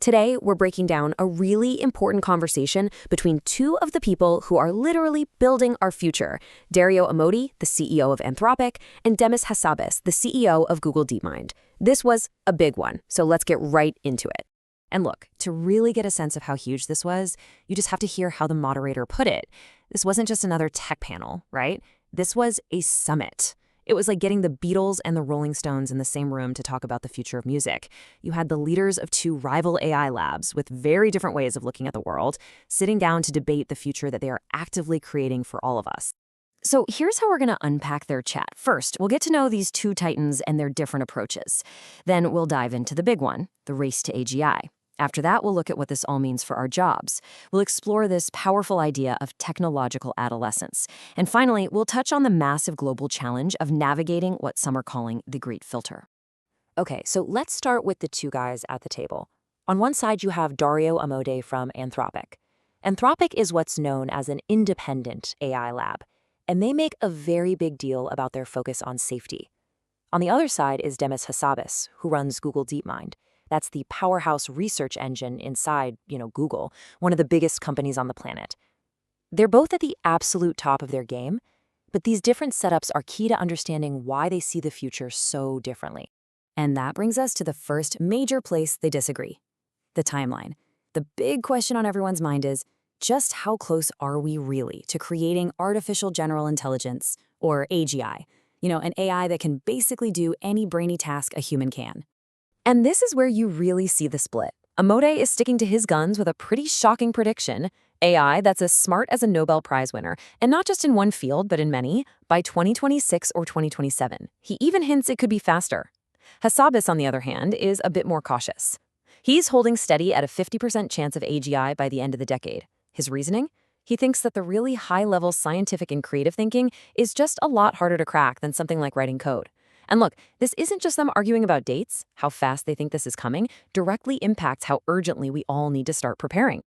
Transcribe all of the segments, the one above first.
Today, we're breaking down a really important conversation between two of the people who are literally building our future, Dario Amodei, the CEO of Anthropic, and Demis Hassabis, the CEO of Google DeepMind. This was a big one, so let's get right into it. And look, to really get a sense of how huge this was, you just have to hear how the moderator put it. This wasn't just another tech panel, right? This was a summit. It was like getting the Beatles and the Rolling Stones in the same room to talk about the future of music. You had the leaders of two rival AI labs with very different ways of looking at the world, sitting down to debate the future that they are actively creating for all of us. So here's how we're going to unpack their chat. First, we'll get to know these two titans and their different approaches. Then we'll dive into the big one, the race to AGI. After that, we'll look at what this all means for our jobs. We'll explore this powerful idea of technological adolescence. And finally, we'll touch on the massive global challenge of navigating what some are calling the Great Filter. Okay, so let's start with the two guys at the table. On one side, you have Dario Amodei from Anthropic. Anthropic is what's known as an independent AI lab, and they make a very big deal about their focus on safety. On the other side is Demis Hassabis, who runs Google DeepMind. That's the powerhouse research engine inside, Google, one of the biggest companies on the planet. They're both at the absolute top of their game, but these different setups are key to understanding why they see the future so differently. And that brings us to the first major place they disagree, the timeline. The big question on everyone's mind is, just how close are we really to creating artificial general intelligence, or AGI, an AI that can basically do any brainy task a human can? And this is where you really see the split. Amodei is sticking to his guns with a pretty shocking prediction, AI that's as smart as a Nobel Prize winner, and not just in one field, but in many, by 2026 or 2027. He even hints it could be faster. Hassabis, on the other hand, is a bit more cautious. He's holding steady at a 50% chance of AGI by the end of the decade. His reasoning? He thinks that the really high-level scientific and creative thinking is just a lot harder to crack than something like writing code. And look, this isn't just them arguing about dates. How fast they think this is coming directly impacts how urgently we all need to start preparing.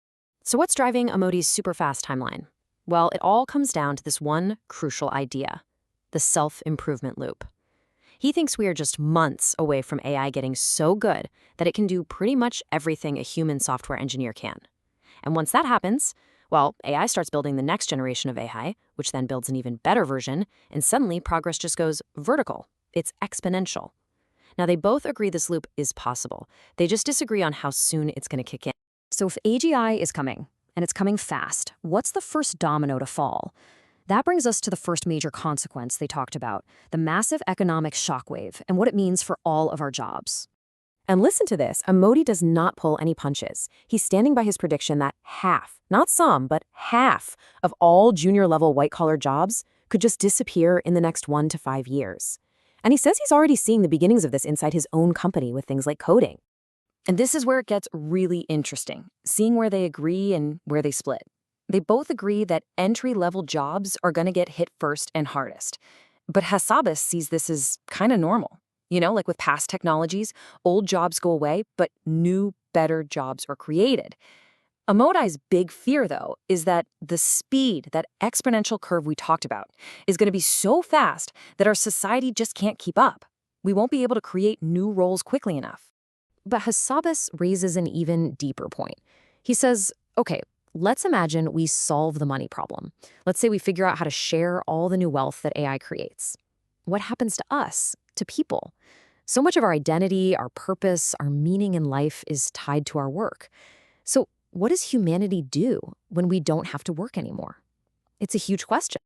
So what's driving Amodei's super-fast timeline? Well, it all comes down to this one crucial idea, the self-improvement loop. He thinks we are just months away from AI getting so good that it can do pretty much everything a human software engineer can. And once that happens, well, AI starts building the next generation of AI, which then builds an even better version, and suddenly progress just goes vertical. It's exponential. Now, they both agree this loop is possible. They just disagree on how soon it's going to kick in. So if AGI is coming, and it's coming fast, what's the first domino to fall? That brings us to the first major consequence they talked about, the massive economic shockwave and what it means for all of our jobs. And listen to this, Amodei does not pull any punches. He's standing by his prediction that half, not some, but half of all junior-level white-collar jobs could just disappear in the next 1 to 5 years. And he says he's already seeing the beginnings of this inside his own company with things like coding. And this is where it gets really interesting, seeing where they agree and where they split. They both agree that entry-level jobs are going to get hit first and hardest. But Hassabis sees this as kind of normal. Like with past technologies, old jobs go away, but new, better jobs are created. Amodei's big fear, though, is that the speed, that exponential curve we talked about, is going to be so fast that our society just can't keep up. We won't be able to create new roles quickly enough. But Hassabis raises an even deeper point. He says, okay, let's imagine we solve the money problem. Let's say we figure out how to share all the new wealth that AI creates. What happens to us, to people? So much of our identity, our purpose, our meaning in life is tied to our work. So what does humanity do when we don't have to work anymore? It's a huge question.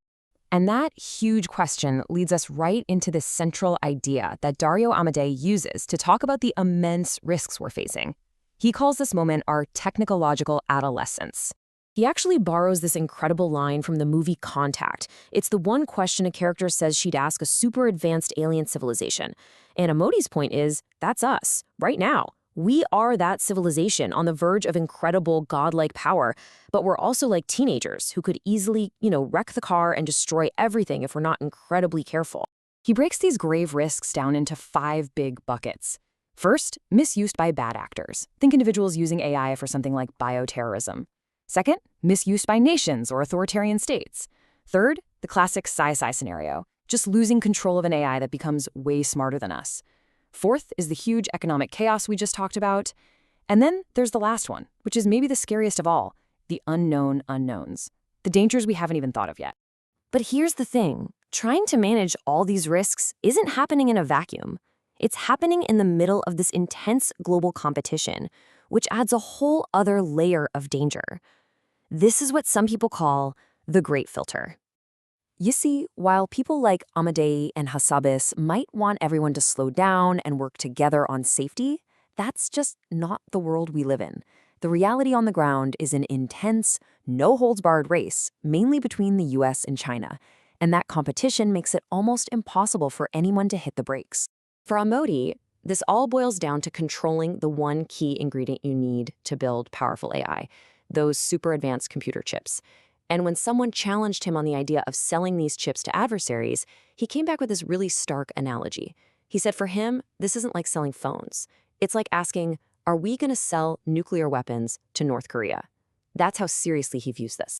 And that huge question leads us right into this central idea that Dario Amodei uses to talk about the immense risks we're facing. He calls this moment our technological adolescence. He actually borrows this incredible line from the movie Contact. It's the one question a character says she'd ask a super advanced alien civilization. And Amodei's point is, that's us, right now. We are that civilization on the verge of incredible godlike power, but we're also like teenagers who could easily, wreck the car and destroy everything if we're not incredibly careful. He breaks these grave risks down into 5 big buckets. First, misuse by bad actors. Think individuals using AI for something like bioterrorism. Second, misuse by nations or authoritarian states. Third, the classic sci-fi scenario, just losing control of an AI that becomes way smarter than us. Fourth is the huge economic chaos we just talked about. And then there's the last one, which is maybe the scariest of all, the unknown unknowns, the dangers we haven't even thought of yet. But here's the thing, trying to manage all these risks isn't happening in a vacuum. It's happening in the middle of this intense global competition, which adds a whole other layer of danger. This is what some people call the Great Filter. You see, while people like Amodei and Hassabis might want everyone to slow down and work together on safety, that's just not the world we live in. The reality on the ground is an intense, no-holds-barred race, mainly between the US and China, and that competition makes it almost impossible for anyone to hit the brakes. For Amodei, this all boils down to controlling the one key ingredient you need to build powerful AI, those super advanced computer chips. And when someone challenged him on the idea of selling these chips to adversaries, he came back with this really stark analogy. He said for him, this isn't like selling phones. It's like asking, are we going to sell nuclear weapons to North Korea? That's how seriously he views this.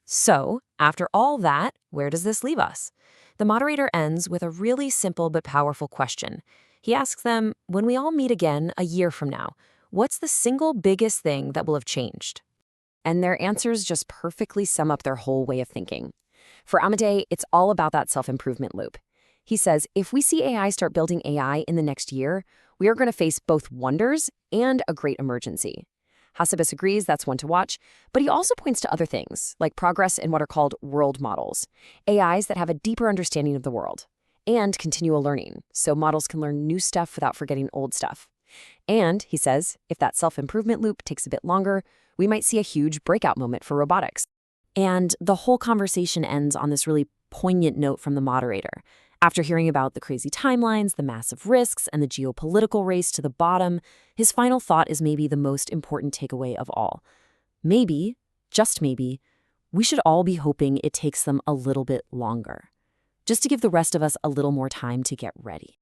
So, after all that, where does this leave us? The moderator ends with a really simple but powerful question. He asks them, when we all meet again a year from now, what's the single biggest thing that will have changed? And their answers just perfectly sum up their whole way of thinking. For Amodei, it's all about that self-improvement loop. He says, if we see AI start building AI in the next year, we are going to face both wonders and a great emergency. Hassabis agrees that's one to watch, but he also points to other things, like progress in what are called world models, AIs that have a deeper understanding of the world, and continual learning, so models can learn new stuff without forgetting old stuff. And, he says, if that self-improvement loop takes a bit longer, we might see a huge breakout moment for robotics. And the whole conversation ends on this really poignant note from the moderator. After hearing about the crazy timelines, the massive risks, and the geopolitical race to the bottom, his final thought is maybe the most important takeaway of all. Maybe, just maybe, we should all be hoping it takes them a little bit longer, just to give the rest of us a little more time to get ready.